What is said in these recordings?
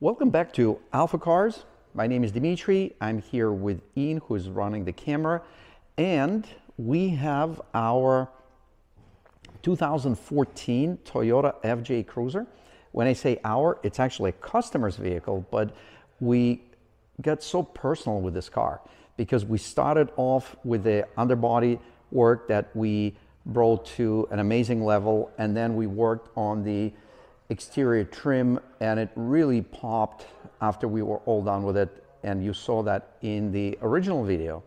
Welcome back to AlphaCars. My name is Dmitry. I'm here with Ian, who is running the camera, and we have our 2014 Toyota FJ Cruiser. When I say our, it's actually a customer's vehicle, but we got so personal with this car because we started off with the underbody work that we brought to an amazing level, and then we worked on the exterior trim, and it really popped after we were all done with it, and you saw that in the original video.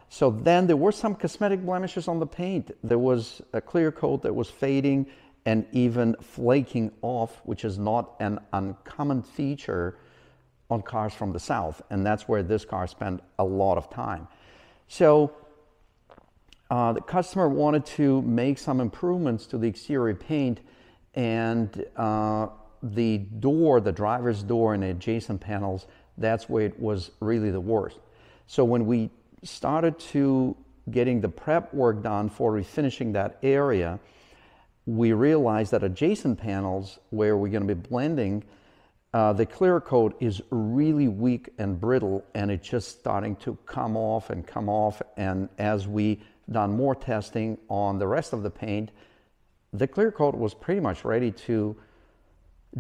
So then there were some cosmetic blemishes on the paint. There was a clear coat that was fading and even flaking off, which is not an uncommon feature on cars from the South, and that's where this car spent a lot of time. So the customer wanted to make some improvements to the exterior paint, and the door, the driver's door and the adjacent panels, that's where it was really the worst. So when we started to getting the prep work done for refinishing that area, we realized that adjacent panels where we're going to be blending, the clear coat is really weak and brittle, and it's just starting to come off. And as we done more testing on the rest of the paint, the clear coat was pretty much ready to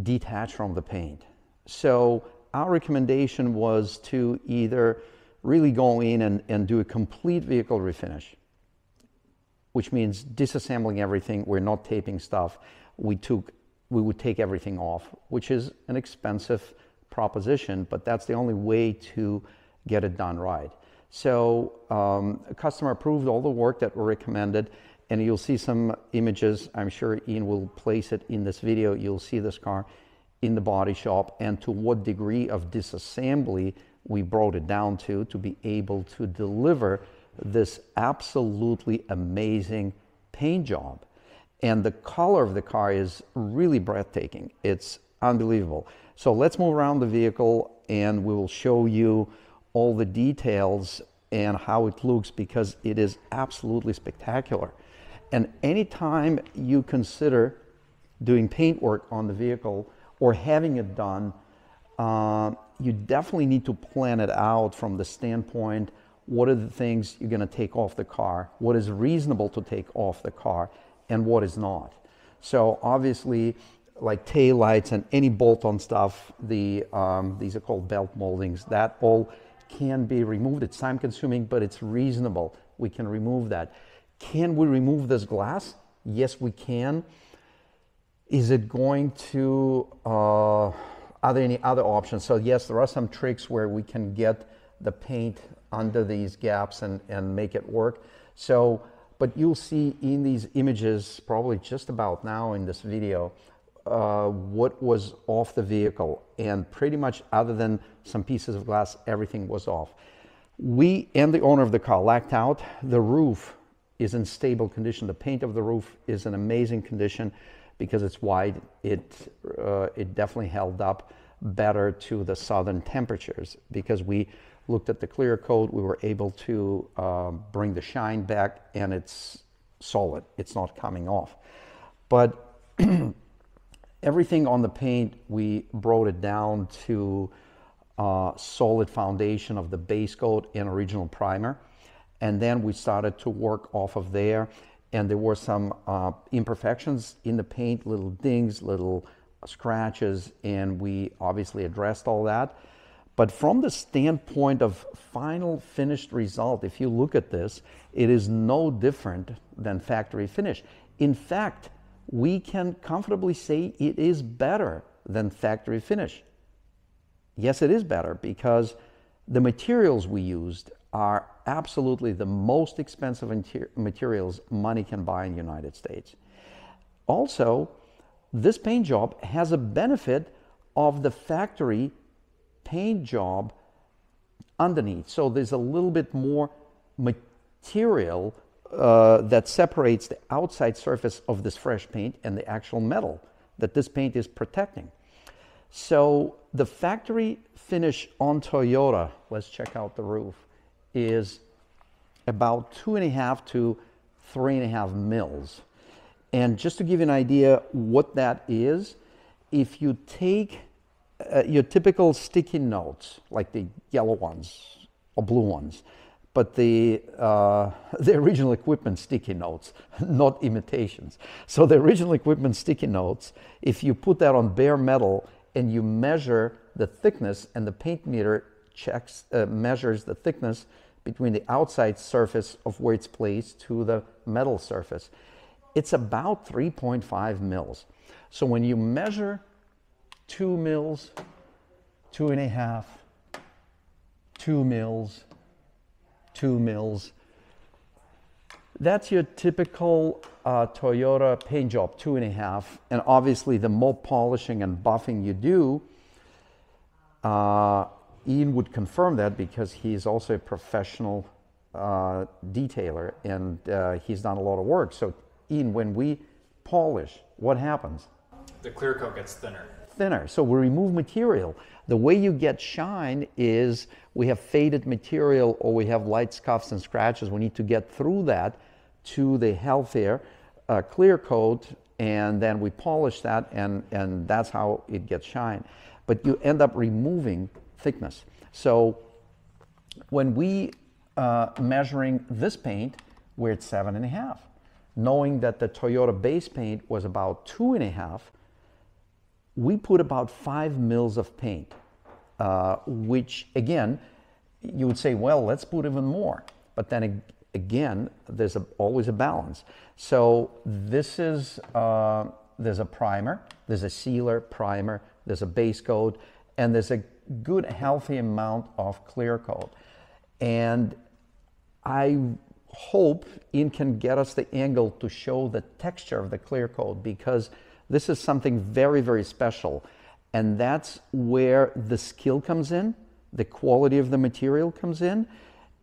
detach from the paint. So our recommendation was to either really go in and do a complete vehicle refinish, which means disassembling everything. We're not taping stuff. We would take everything off, which is an expensive proposition, but that's the only way to get it done right. So a customer approved all the work that we recommended, and you'll see some images. I'm sure Ian will place it in this video. You'll see this car in the body shop and to what degree of disassembly we brought it down to be able to deliver this absolutely amazing paint job. And the color of the car is really breathtaking. It's unbelievable. So let's move around the vehicle and we will show you all the details and how it looks, because it is absolutely spectacular. And anytime you consider doing paint work on the vehicle or having it done, you definitely need to plan it out from the standpoint, what are the things you're going to take off the car, what is reasonable to take off the car, and what is not. So obviously, like tail lights and any bolt-on stuff, these are called belt moldings, that all can be removed. It's time-consuming, but it's reasonable. We can remove that. Can we remove this glass? Yes, we can. Is it going to, are there any other options? So yes, there are some tricks where we can get the paint under these gaps and make it work. So, but you'll see in these images, probably just about now in this video, what was off the vehicle. And pretty much other than some pieces of glass, everything was off. We and the owner of the car lucked out. The roof is in stable condition. The paint of the roof is in amazing condition because it's wide. It definitely held up better to the southern temperatures. Because we looked at the clear coat, we were able to bring the shine back, and it's solid. It's not coming off. But everything on the paint, we brought it down to solid foundation of the base coat and original primer. And then we started to work off of there, and there were some imperfections in the paint, little dings, little scratches, and we obviously addressed all that. But from the standpoint of final finished result, if you look at this, it is no different than factory finish. In fact, we can comfortably say it is better than factory finish. Yes, it is better because the materials we used are absolutely the most expensive materials money can buy in the United States. Also, this paint job has a benefit of the factory paint job underneath. So there's a little bit more material that separates the outside surface of this fresh paint and the actual metal that this paint is protecting. So the factory finish on Toyota, let's check out the roof, is about 2.5 to 3.5 mils. And just to give you an idea what that is, if you take your typical sticky notes, like the yellow ones or blue ones, but the original equipment sticky notes, not imitations. So the original equipment sticky notes, if you put that on bare metal and you measure the thickness, and the paint meter measures the thickness between the outside surface of where it's placed to the metal surface, it's about 3.5 mils. So when you measure 2 mils, 2.5, 2 mils, 2 mils, that's your typical Toyota paint job, 2.5. And obviously the more polishing and buffing you do, Ian would confirm that because he's also a professional detailer, and he's done a lot of work. So Ian, when we polish, what happens? The clear coat gets thinner. Thinner. So we remove material. The way you get shine is we have faded material, or we have light scuffs and scratches. We need to get through that to the healthier clear coat, and then we polish that, and that's how it gets shine. But you end up removing thickness. So when we measuring this paint, we're at 7.5. Knowing that the Toyota base paint was about 2.5, we put about 5 mils of paint, which again, you would say, well, let's put even more. But then again, there's always a balance. So this is, there's a primer, there's a sealer, primer, there's a base coat, and there's a good healthy amount of clear coat. And I hope Ian can get us the angle to show the texture of the clear coat, because this is something very, very special. And that's where the skill comes in, the quality of the material comes in,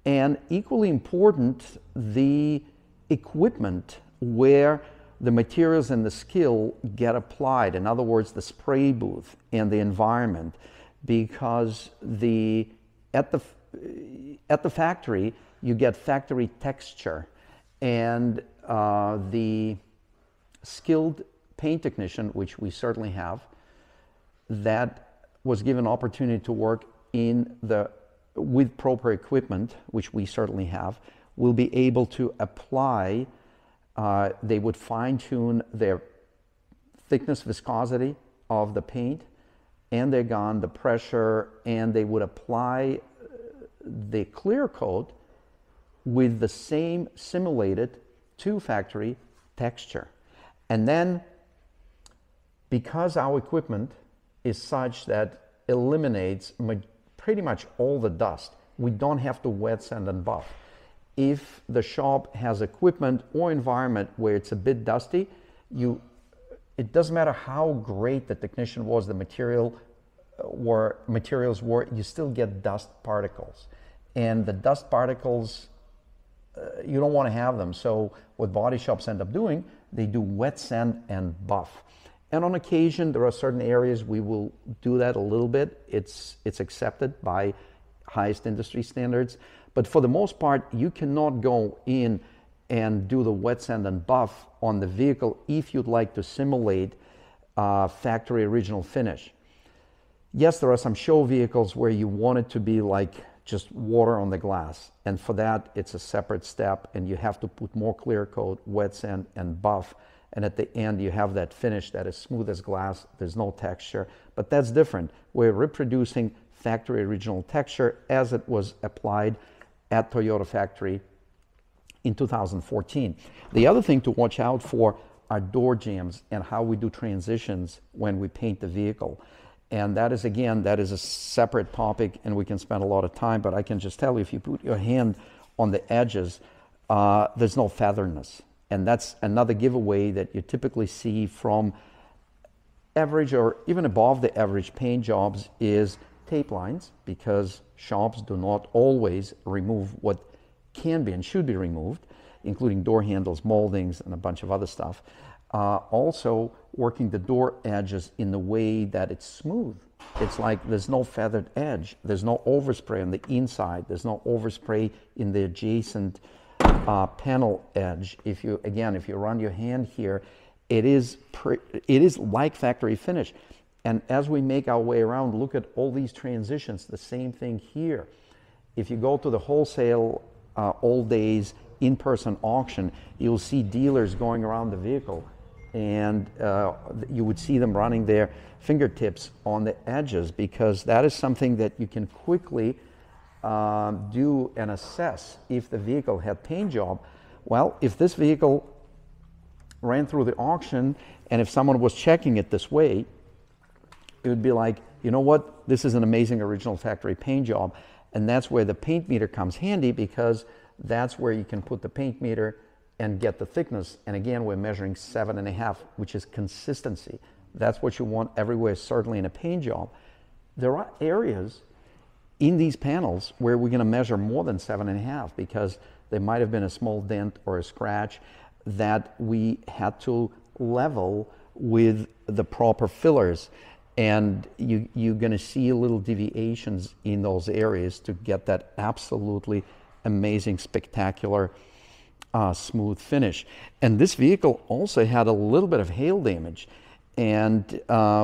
and equally important, the equipment where the materials and the skill get applied. In other words, the spray booth and the environment, because at the factory, you get factory texture, and the skilled paint technician, which we certainly have, that was given opportunity to work with proper equipment, which we certainly have, will be able to apply. They would fine-tune their thickness, viscosity of the paint and their gun, the pressure, and they would apply the clear coat with the same simulated to factory texture. And then, because our equipment is such that eliminates pretty much all the dust, we don't have to wet sand and buff. If the shop has equipment or environment where it's a bit dusty, it doesn't matter how great the technician was, the materials were, you still get dust particles. And the dust particles, you don't want to have them. So what body shops end up doing, they do wet sand and buff. And on occasion, there are certain areas we will do that a little bit. It's accepted by highest industry standards. But for the most part, you cannot go in and do the wet sand and buff on the vehicle if you'd like to simulate factory original finish. Yes, there are some show vehicles where you want it to be like just water on the glass. And for that, it's a separate step, and you have to put more clear coat, wet sand, and buff. And at the end, you have that finish that is smooth as glass. There's no texture, but that's different. We're reproducing factory original texture as it was applied at Toyota factory in 2014. The other thing to watch out for are door jambs and how we do transitions when we paint the vehicle. And that is, again, that is a separate topic, and we can spend a lot of time, but I can just tell you, if you put your hand on the edges, there's no featherness. And that's another giveaway that you typically see from average or even above the average paint jobs is tape lines, because shops do not always remove what can be and should be removed, including door handles, moldings, and a bunch of other stuff. Also working the door edges in the way that it's smooth. It's like there's no feathered edge. There's no overspray on the inside. There's no overspray in the adjacent panel edge. If you run your hand here, it is like factory finish. And as we make our way around, look at all these transitions, the same thing here. If you go to the wholesale old days in-person auction, you'll see dealers going around the vehicle, and you would see them running their fingertips on the edges, because that is something that you can quickly do and assess if the vehicle had paint job. Well, if this vehicle ran through the auction and if someone was checking it this way, it would be like, you know what, this is an amazing original factory paint job. And that's where the paint meter comes handy, because that's where you can put the paint meter and get the thickness. And again, we're measuring 7.5, which is consistency. That's what you want everywhere, certainly in a paint job. There are areas in these panels where we're going to measure more than 7.5, because there might have been a small dent or a scratch that we had to level with the proper fillers. And you're going to see little deviations in those areas to get that absolutely amazing, spectacular, smooth finish. And this vehicle also had a little bit of hail damage. And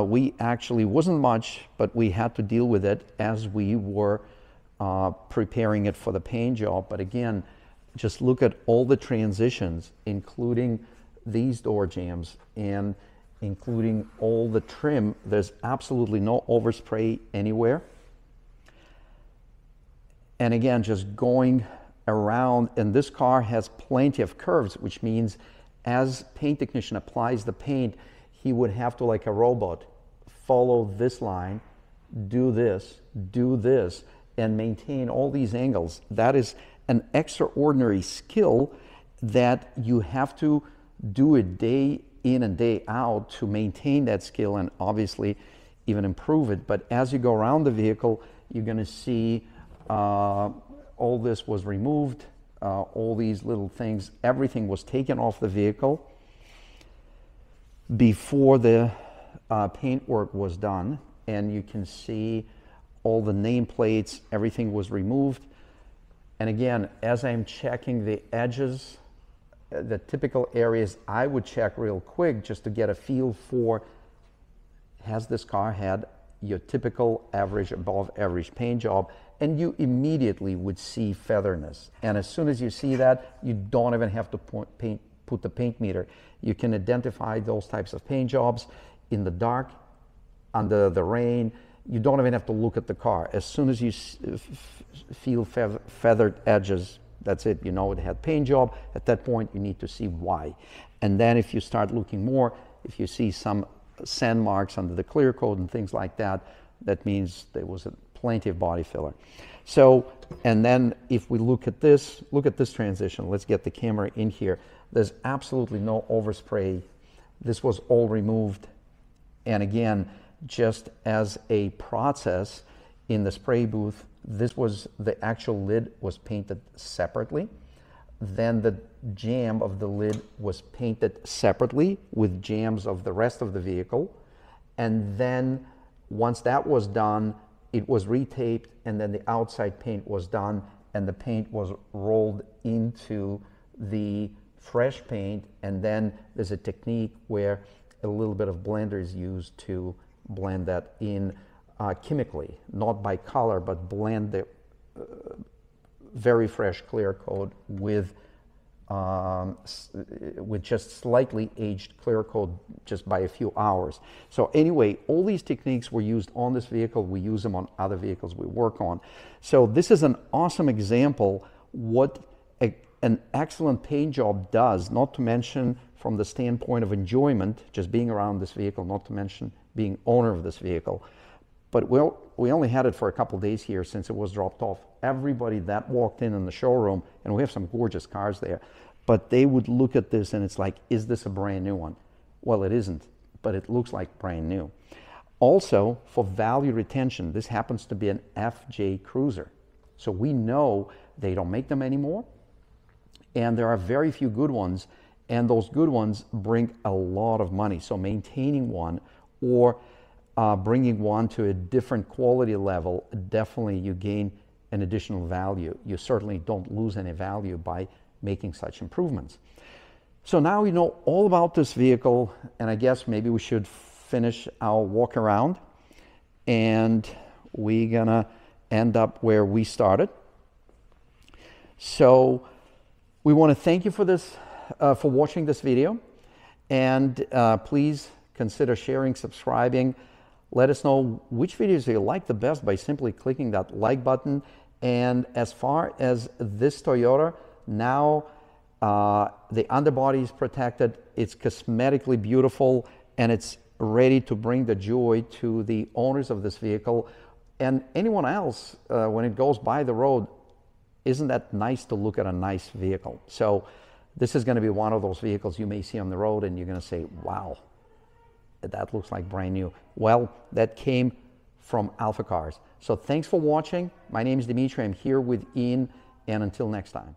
we actually, wasn't much, but we had to deal with it as we were preparing it for the paint job. But again, just look at all the transitions, including these door jambs and including all the trim. There's absolutely no overspray anywhere. And again, just going around, and this car has plenty of curves, which means as paint technician applies the paint, he would have to, like a robot, follow this line, do this, and maintain all these angles. That is an extraordinary skill that you have to do it day in and day out to maintain that skill, and obviously even improve it. But as you go around the vehicle, you're going to see all this was removed, all these little things, everything was taken off the vehicle before the paint work was done. And you can see all the nameplates, everything was removed. And again, as I'm checking the edges, the typical areas I would check real quick just to get a feel for, has this car had your typical average, above average paint job? And you immediately would see featherness. And as soon as you see that, you don't even have to put the paint meter. You can identify those types of paint jobs in the dark, under the rain. You don't even have to look at the car. As soon as you feel feathered edges, that's it, you know it had paint job. At that point, you need to see why. And then if you start looking more, if you see some sand marks under the clear coat and things like that, that means there was plenty of body filler. So, and then if we look at this transition, let's get the camera in here. There's absolutely no overspray. This was all removed. And again, just as a process in the spray booth, this was, the actual lid was painted separately. Then the jamb of the lid was painted separately with jambs of the rest of the vehicle. And then once that was done, it was retaped, and then the outside paint was done, and the paint was rolled into the fresh paint. And then there's a technique where a little bit of blender is used to blend that in chemically, not by color, but blend the very fresh clear coat with just slightly aged clear coat just by a few hours. So anyway, all these techniques were used on this vehicle. We use them on other vehicles we work on. So this is an awesome example what an excellent paint job does, not to mention from the standpoint of enjoyment, just being around this vehicle, not to mention being owner of this vehicle. But we only had it for a couple days here since it was dropped off. Everybody that walked in the showroom, and we have some gorgeous cars there, but they would look at this and it's like, is this a brand new one? Well, it isn't, but it looks like brand new. Also, for value retention, this happens to be an FJ Cruiser. So we know they don't make them anymore, and there are very few good ones, and those good ones bring a lot of money. So maintaining one or bringing one to a different quality level, definitely you gain an additional value. You certainly don't lose any value by making such improvements. So now we know all about this vehicle, and I guess maybe we should finish our walk around, and we're gonna end up where we started. So we want to thank you for this, for watching this video, and please consider sharing, subscribing. Let us know which videos you like the best by simply clicking that like button. And as far as this Toyota, now the underbody is protected, it's cosmetically beautiful, and it's ready to bring the joy to the owners of this vehicle and anyone else when it goes by the road. Isn't that nice to look at a nice vehicle? So this is going to be one of those vehicles you may see on the road and you're going to say, wow, that looks like brand new. Well, that came from AlphaCars. So thanks for watching. My name is Dmitry. I'm here with Ian, and until next time.